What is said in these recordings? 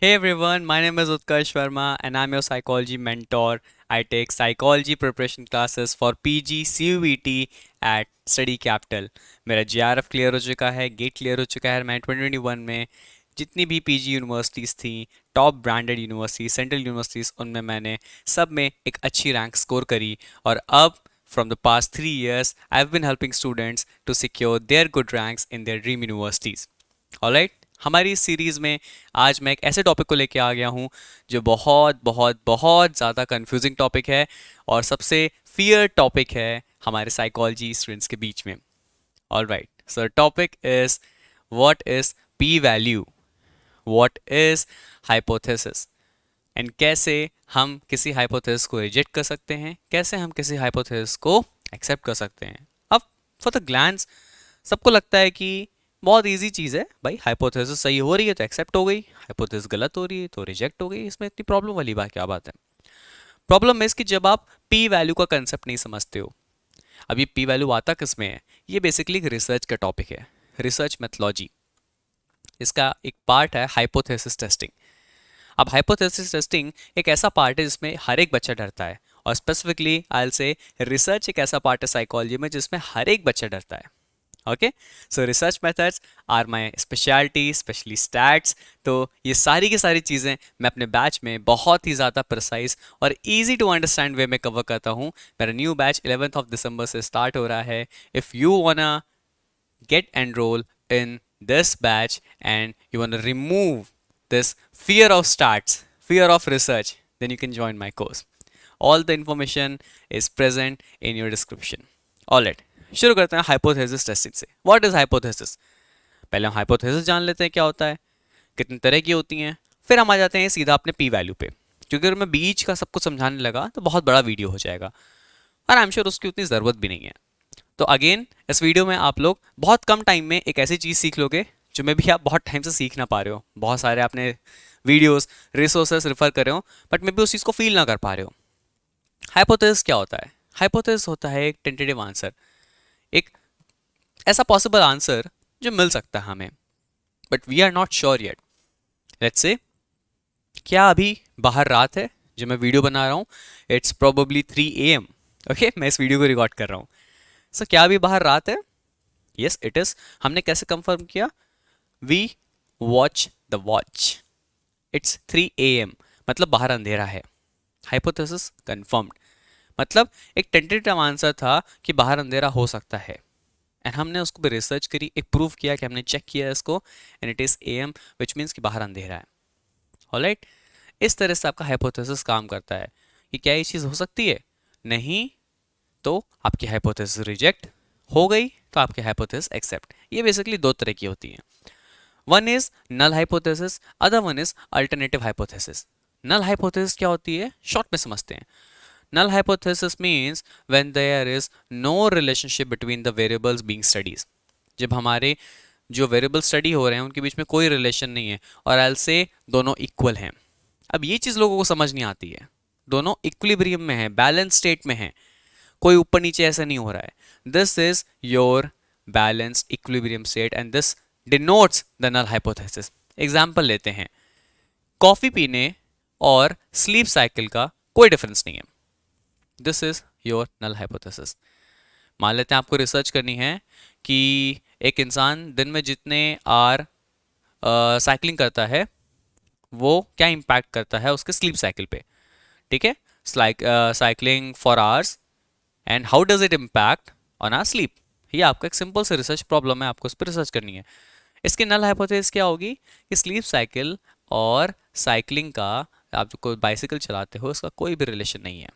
Hey everyone, my name is Utkarsh Sharma and I'm your psychology mentor. I take psychology preparation classes for PG CUET at Study Capital. मेरा JRF clear हो चुका है, get clear हो चुका है। मैं 2021 में जितनी भी PG यूनिवर्सिटीज़ थी, top branded universities, central universities, उनमें मैंने सब में एक अच्छी रैंक स्कोर करी। और अब from the past 3 years, I've been helping students to secure their good ranks in their dream universities. Alright, हमारी इस सीरीज़ में आज मैं एक ऐसे टॉपिक को लेके आ गया हूँ जो बहुत बहुत बहुत ज़्यादा कंफ्यूजिंग टॉपिक है और सबसे फियर टॉपिक है हमारे साइकोलॉजी स्टूडेंट्स के बीच में। Alright, so topic is what is P value, what is hypothesis and कैसे हम किसी हाइपोथेसिस को रिजेक्ट कर सकते हैं, कैसे हम किसी हाइपोथेसिस को एक्सेप्ट कर सकते हैं। अब फॉर द ग्लैंस सबको लगता है कि बहुत इजी चीज़ है भाई, हाइपोथेसिस सही हो रही है तो एक्सेप्ट हो गई, हाइपोथेसिस गलत हो रही है तो रिजेक्ट हो गई, इसमें इतनी प्रॉब्लम वाली बात क्या बात है। प्रॉब्लम है इसकी जब आप पी वैल्यू का कंसेप्ट नहीं समझते हो। अब ये पी वैल्यू आता किस में है? ये बेसिकली एक रिसर्च का टॉपिक है, रिसर्च मेथोलॉजी। इसका एक पार्ट है हाइपोथेसिस टेस्टिंग। अब हाइपोथेसिस टेस्टिंग एक ऐसा पार्ट है जिसमें हर एक बच्चा डरता है, और स्पेसिफिकली आई से रिसर्च एक ऐसा पार्ट है साइकोलॉजी में जिसमें हर एक बच्चा डरता है। Okay, so research methods are my speciality, specially stats. तो ये सारी की सारी चीज़ें मैं अपने बैच में बहुत ही ज़्यादा प्रिसाइज और इजी टू अंडरस्टैंड वे में कवर करता हूँ। मेरा new batch 11th of December से स्टार्ट हो रहा है। If you wanna get enroll in this batch and you want to remove this fear of starts, fear of research, then you can join my course. All the information is present in your description. Alright, शुरू करते हैं hypothesis testing से। What is hypothesis? पहले हम hypothesis जान लेते हैं क्या होता है, कितनी तरह की होती हैं, फिर हम आ जाते हैं सीधा अपने पी वैल्यू पे। क्योंकि अगर मैं बीच का सब कुछ समझाने लगा तो बहुत बड़ा वीडियो हो जाएगा और आई एम श्योर उसकी उतनी ज़रूरत भी नहीं है। तो अगेन इस वीडियो में आप लोग बहुत कम टाइम में एक ऐसी चीज़ सीख लोगे जो मैं भी आप बहुत टाइम से सीख ना पा रहे हो। बहुत सारे आपने वीडियोस, रिसोर्सेस रेफर कर रहे हो, बट मे भी उस चीज़ को फील ना कर पा रहे हो। हाइपोथेसिस क्या होता है? हाइपोथेसिस होता है एक टेंटेटिव आंसर, एक ऐसा पॉसिबल आंसर जो मिल सकता है हमें, but we are not sure yet. Let's say क्या अभी बाहर रात है जो मैं वीडियो बना रहा हूँ, इट्स प्रोबेबली 3 AM। ओके, मैं इस वीडियो को रिकॉर्ड कर रहा हूँ। सो क्या अभी बाहर रात है? Yes it is. हमने कैसे कंफर्म किया? We watch the watch, it's 3 AM, मतलब बाहर अंधेरा है। हाइपोथेसिस कंफर्म्ड, मतलब एक टेंटेटिव आंसर था कि बाहर अंधेरा हो सकता है, एंड हमने उसको भी रिसर्च करी, एक प्रूफ किया कि हमने चेक किया इसको, and it is AM, which means कि बाहर अंधेरा है। ऑलराइट, इस तरह से आपका हाइपोथेसिस काम करता है कि क्या ये चीज़ हो सकती है? नहीं तो आपकी हाइपोथेसिस रिजेक्ट हो गई तो आपकी हाइपोथेसिस एक्सेप्ट। ये बेसिकली दो तरह की होती है। One is null hypothesis, other one is alternative hypothesis. Null hypothesis क्या होती है, शॉर्ट में समझते हैं। Null hypothesis means when there is no relationship between the variables being studies. जब हमारे जो वेरिएबल स्टडी हो रहे हैं उनके बीच में कोई रिलेशन नहीं है, और एल से दोनों इक्वल हैं। अब ये चीज़ लोगों को समझ नहीं आती है। दोनों इक्विलिब्रियम में है, बैलेंस स्टेट में है, कोई ऊपर नीचे ऐसा नहीं हो रहा है। This is your balanced equilibrium state and this denotes the null hypothesis. Example लेते हैं, कॉफी पीने और स्लीप साइकिल का कोई डिफरेंस नहीं है। This is your null hypothesis. मान लेते हैं आपको रिसर्च करनी है कि एक इंसान दिन में जितने आर साइकिलिंग करता है वो क्या इम्पैक्ट करता है उसके स्लीप साइकिल पे। ठीक है, cycling for hours and how does it impact on our sleep. ये आपका एक सिंपल से रिसर्च प्रॉब्लम है, आपको इस पर रिसर्च करनी है। इसकी नल हाइपोथेसिस क्या होगी कि स्लीप साइकिल और साइकिलिंग का, आप जो कोई बाइसिकल चलाते हो, उसका कोई भी रिलेशन नहीं है।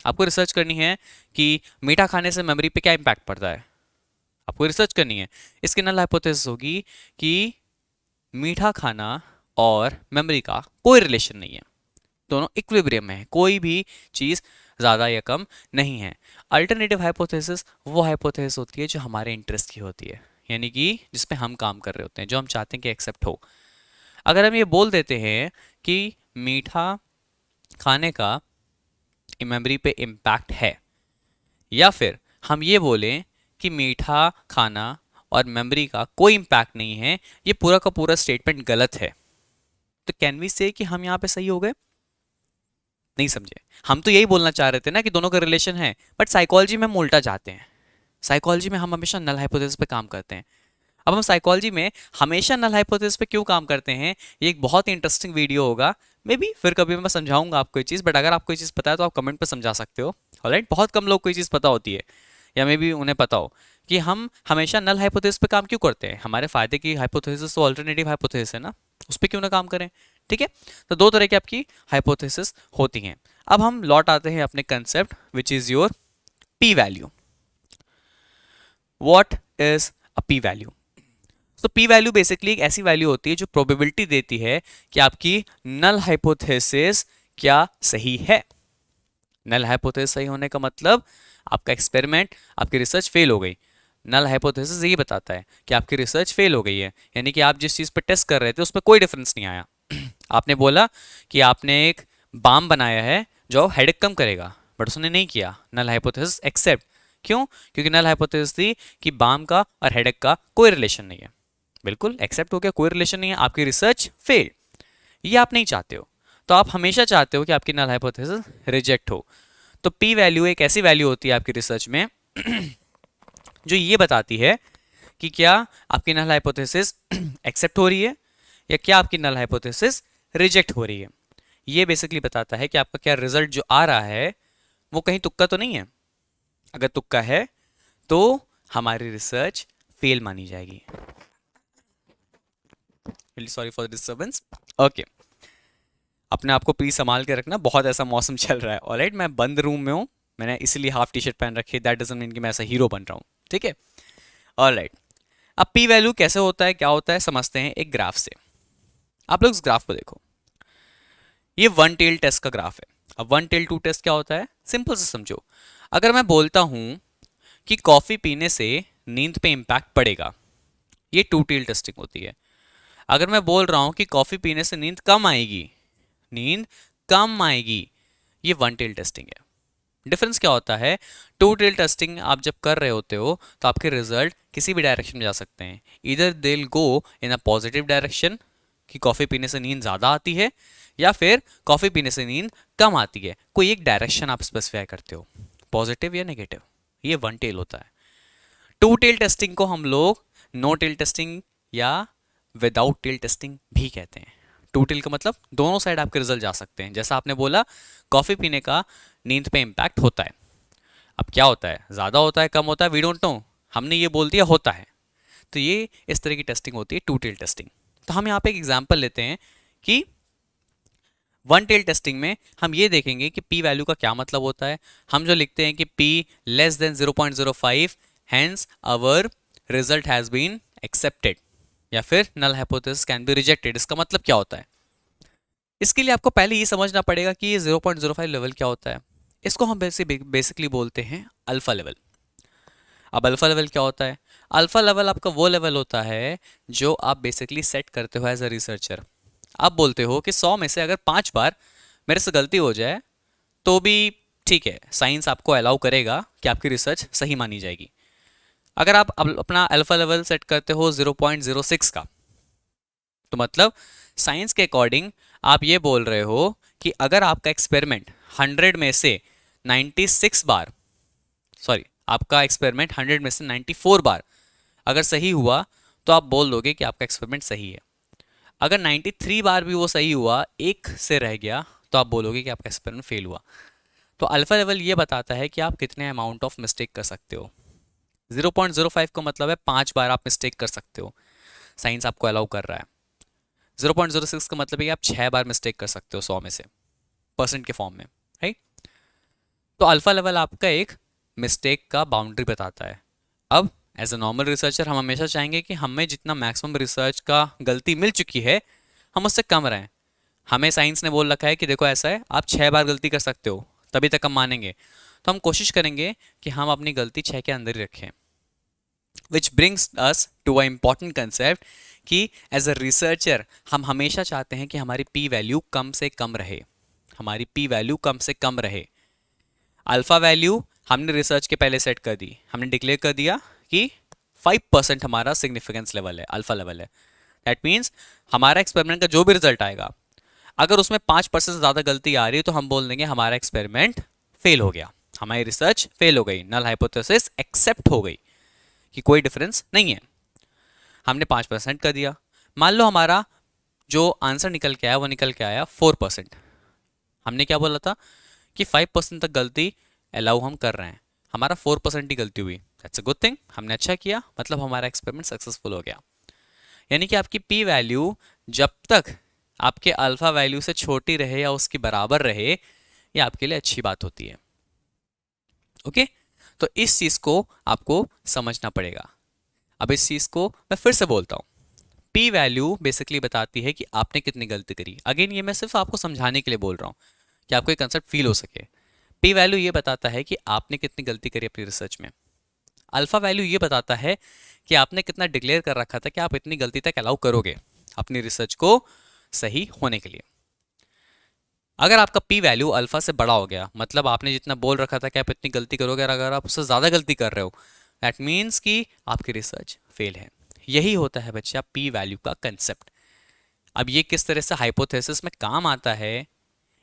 आपको रिसर्च करनी है कि मीठा खाने से मेमोरी पे क्या इम्पैक्ट पड़ता है, आपको रिसर्च करनी है। इसकी नल हाइपोथेसिस होगी कि मीठा खाना और मेमोरी का कोई रिलेशन नहीं है, दोनों इक्विलिब्रियम में है, कोई भी चीज़ ज़्यादा या कम नहीं है। अल्टरनेटिव हाइपोथेसिस वो हाइपोथेसिस होती है जो हमारे इंटरेस्ट की होती है, यानी कि जिस पे हम काम कर रहे होते हैं, जो हम चाहते हैं कि एक्सेप्ट हो। अगर हम ये बोल देते हैं कि मीठा खाने का मेमोरी पे इम्पैक्ट है, या फिर हम ये बोलें कि मीठा खाना और मेमोरी का कोई इम्पैक्ट नहीं है, ये पूरा का पूरा स्टेटमेंट गलत है। तो कैन वी से कि हम यहाँ पे सही हो गए? नहीं समझे। हम तो यही बोलना चाह रहे थे ना कि दोनों का रिलेशन है, बट साइकोलॉजी में हम उल्टा जाते हैं। साइकोलॉजी में हम हमेशा नल हाइपोथेसिस पे काम करते हैं। अब हम साइकोलॉजी में हमेशा नल हाइपोथेसिस पे क्यों काम करते हैं, ये एक बहुत ही इंटरेस्टिंग वीडियो होगा। मे बी फिर कभी मैं समझाऊंगा आपको ये चीज़, बट अगर आपको ये चीज़ पता है तो आप कमेंट पे समझा सकते हो। ऑलराइट, बहुत कम लोग को ये चीज़ पता होती है, या मे बी उन्हें पता हो कि हम हमेशा नल हाइपोथेसिस पे काम क्यों करते हैं। हमारे फायदे की हाइपोथेसिस तो अल्टरनेटिव हाइपोथेसिस है ना, उस पर क्यों ना काम करें। ठीक है, तो दो तरह की आपकी हाइपोथेसिस होती हैं। अब हम लौट आते हैं अपने concept which is your P value. What is a P value? तो पी वैल्यू बेसिकली एक ऐसी वैल्यू होती है जो प्रोबेबिलिटी देती है कि आपकी नल हाइपोथेसिस क्या सही है। नल हाइपोथेसिस सही होने का मतलब आपका एक्सपेरिमेंट, आपकी रिसर्च फेल हो गई। नल हाइपोथेसिस यही बताता है कि आपकी रिसर्च फेल हो गई है, यानी कि आप जिस चीज़ पर टेस्ट कर रहे थे उसमें कोई डिफरेंस नहीं आया। आपने बोला कि आपने एक बाम बनाया है जो हेडेक कम करेगा, बट उसने नहीं किया। Null hypothesis accept. क्यों? क्योंकि नल हाइपोथेसिस थी कि बाम का और हेडेक का कोई रिलेशन नहीं है। बिल्कुल एक्सेप्ट हो गया, कोई रिलेशन नहीं है, आपकी रिसर्च फेल। ये आप नहीं चाहते हो। तो आप हमेशा चाहते हो कि आपकी नल हाइपोथेसिस रिजेक्ट हो। तो पी वैल्यू एक ऐसी वैल्यू होती है आपकी रिसर्च में जो ये बताती है कि क्या आपकी नल हाइपोथेसिस एक्सेप्ट हो रही है या क्या आपकी नल हाइपोथेसिस रिजेक्ट हो रही है। ये बेसिकली बताता है कि आपका क्या रिजल्ट जो आ रहा है वो कहीं तुक्का तो नहीं है। अगर तुक्का है तो हमारी रिसर्च फेल मानी जाएगी। Really sorry for disturbance. Okay, अपने आप को प्लीज संभाल के रखना, बहुत ऐसा मौसम चल रहा है। ऑलराइट, मैं बंद रूम में हूँ, मैंने इसीलिए हाफ टी शर्ट पहन रखी है। दैट डजंट मीन कि मैं ऐसा हीरो बन रहा हूँ। ठीक है, ऑलराइट। अब पी वैल्यू कैसे होता है, क्या होता है, समझते हैं एक ग्राफ से। आप लोग इस ग्राफ को देखो, ये वन टेल टेस्ट का ग्राफ है। अब वन टेल टू टेस्ट क्या होता है, सिंपल से समझो। अगर मैं बोलता हूं कि कॉफी पीने से नींद पे इंपैक्ट पड़ेगा, ये टू टेल टेस्टिंग होती है। अगर मैं बोल रहा हूं कि कॉफी पीने से नींद कम आएगी, नींद कम आएगी, ये वन टेल टेस्टिंग है। डिफरेंस क्या होता है, टू टेल टेस्टिंग आप जब कर रहे होते हो तो आपके रिजल्ट किसी भी डायरेक्शन में जा सकते हैं। इधर they will go in a positive direction कि कॉफ़ी पीने से नींद ज़्यादा आती है, या फिर कॉफ़ी पीने से नींद कम आती है। कोई एक डायरेक्शन आप स्पेसिफाई करते हो, पॉजिटिव या नेगेटिव। ये वन टेल होता है। टू टेल टेस्टिंग को हम लोग नो टेल टेस्टिंग या विदाउट टेल टेस्टिंग भी कहते हैं। टू टेल का मतलब दोनों साइड आपके रिजल्ट जा सकते हैं। जैसा आपने बोला कॉफ़ी पीने का नींद पे इम्पैक्ट होता है। अब क्या होता है, ज़्यादा होता है कम होता है, वी डोंट नो, हमने ये बोल दिया होता है। तो ये इस तरह की टेस्टिंग होती है टू टेल टेस्टिंग। तो हम यहाँ पे एक एग्जांपल लेते हैं कि वन टेल टेस्टिंग में हम ये देखेंगे कि पी वैल्यू का क्या मतलब होता है। हम जो लिखते हैं कि P less than 0.05, hence our result has been accepted, या फिर null hypothesis can be rejected. इसका मतलब क्या होता है, इसके लिए आपको पहले ये समझना पड़ेगा कि ये 0.05 लेवल क्या होता है। इसको हम बेसिकली बोलते हैं अल्फा लेवल। अब अल्फा लेवल क्या होता है, अल्फा लेवल आपका वो लेवल होता है जो आप बेसिकली सेट करते हो एज अ रिसर्चर। आप बोलते हो कि 100 में से अगर 5 बार मेरे से गलती हो जाए तो भी ठीक है, साइंस आपको अलाउ करेगा कि आपकी रिसर्च सही मानी जाएगी। अगर आप अपना अल्फा लेवल सेट करते हो 0.06 का, तो मतलब साइंस के अकॉर्डिंग आप ये बोल रहे हो कि अगर आपका एक्सपेरिमेंट 100 में से 96 बार, सॉरी आपका एक्सपेरिमेंट 100 में से 94 बार अगर सही हुआ तो आप बोल दोगे कि आपका एक्सपेरिमेंट सही है। अगर 93 बार भी वो सही हुआ, एक से रह गया, तो आप बोलोगे कि आपका एक्सपेरिमेंट फेल हुआ। तो अल्फा लेवल ये बताता है कि आप कितने अमाउंट ऑफ मिस्टेक कर सकते हो। 0.05 का मतलब है 5 बार आप मिस्टेक कर सकते हो, साइंस आपको अलाउ कर रहा है। 0.06 का मतलब है कि आप 6 बार मिस्टेक कर सकते हो 100 में से, परसेंट के फॉर्म में, राइट। तो अल्फा लेवल आपका एक मिस्टेक का बाउंड्री बताता है। अब एज अ नॉर्मल रिसर्चर हम हमेशा चाहेंगे कि हमें जितना मैक्सिमम रिसर्च का गलती मिल चुकी है हम उससे कम रहें। हमें साइंस ने बोल रखा है कि देखो ऐसा है, आप 6 बार गलती कर सकते हो, तभी तक हम मानेंगे। तो हम कोशिश करेंगे कि हम अपनी गलती 6 के अंदर ही रखें। Which brings us to a important concept कि एज अ रिसर्चर हम हमेशा चाहते हैं कि हमारी पी वैल्यू कम से कम रहे, हमारी पी वैल्यू कम से कम रहे। अल्फा वैल्यू हमने रिसर्च के पहले सेट कर दी, हमने डिक्लेयर कर दिया कि 5% हमारा सिग्निफिकेंस लेवल है, अल्फा लेवल है। दैट मीन्स हमारा एक्सपेरिमेंट का जो भी रिजल्ट आएगा अगर उसमें 5% से ज़्यादा गलती आ रही है तो हम बोल देंगे हमारा एक्सपेरिमेंट फेल हो गया, हमारी रिसर्च फेल हो गई, नल हाइपोथेसिस एक्सेप्ट हो गई कि कोई डिफरेंस नहीं है। हमने 5% कर दिया। मान लो हमारा जो आंसर निकल के आया वो निकल के आया 4%। हमने क्या बोला था कि 5% तक गलती अलाउ हम कर रहे हैं, हमारा 4% ही गलती हुई, दैट्स अ गुड थिंग, हमने अच्छा किया, मतलब हमारा एक्सपेरिमेंट सक्सेसफुल हो गया। यानी कि आपकी पी वैल्यू जब तक आपके अल्फा वैल्यू से छोटी रहे या उसकी बराबर रहे, ये आपके लिए अच्छी बात होती है। ओके, तो इस चीज को आपको समझना पड़ेगा। अब इस चीज को मैं फिर से बोलता हूं, पी वैल्यू बेसिकली बताती है कि आपने कितनी गलती करी। अगेन ये मैं सिर्फ आपको समझाने के लिए बोल रहा हूं कि आपको ये कंसेप्ट फील हो सके। पी वैल्यू ये बताता है कि आपने कितनी गलती करी अपनी रिसर्च में। अल्फा वैल्यू ये बताता है कि आपने कितना डिक्लेयर कर रखा था कि आप इतनी गलती तक अलाउ करोगे अपनी रिसर्च को सही होने के लिए। अगर आपका पी वैल्यू अल्फा से बड़ा हो गया, मतलब आपने जितना बोल रखा था कि आप इतनी गलती करोगे, और अगर आप उससे ज़्यादा गलती कर रहे हो, दैट मीन्स कि आपकी रिसर्च फेल है। यही होता है बच्चा पी वैल्यू का कंसेप्ट। अब ये किस तरह से हाइपोथेसिस में काम आता है,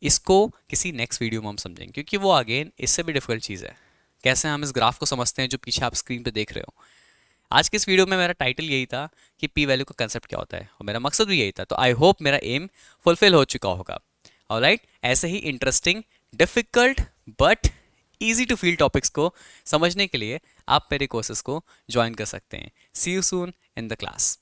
इसको किसी नेक्स्ट वीडियो में हम समझेंगे, क्योंकि वो अगेन इससे भी डिफिकल्ट चीज़ है। कैसे हम इस ग्राफ को समझते हैं जो पीछे आप स्क्रीन पे देख रहे हो। आज की इस वीडियो में मेरा टाइटल यही था कि पी वैल्यू का कंसेप्ट क्या होता है, और मेरा मकसद भी यही था। तो आई होप मेरा एम फुलफिल हो चुका होगा। ऑलराइट, ऐसे ही interesting, difficult but easy to feel topics को समझने के लिए आप मेरे कोर्सेज को ज्वाइन कर सकते हैं। See you soon in the class.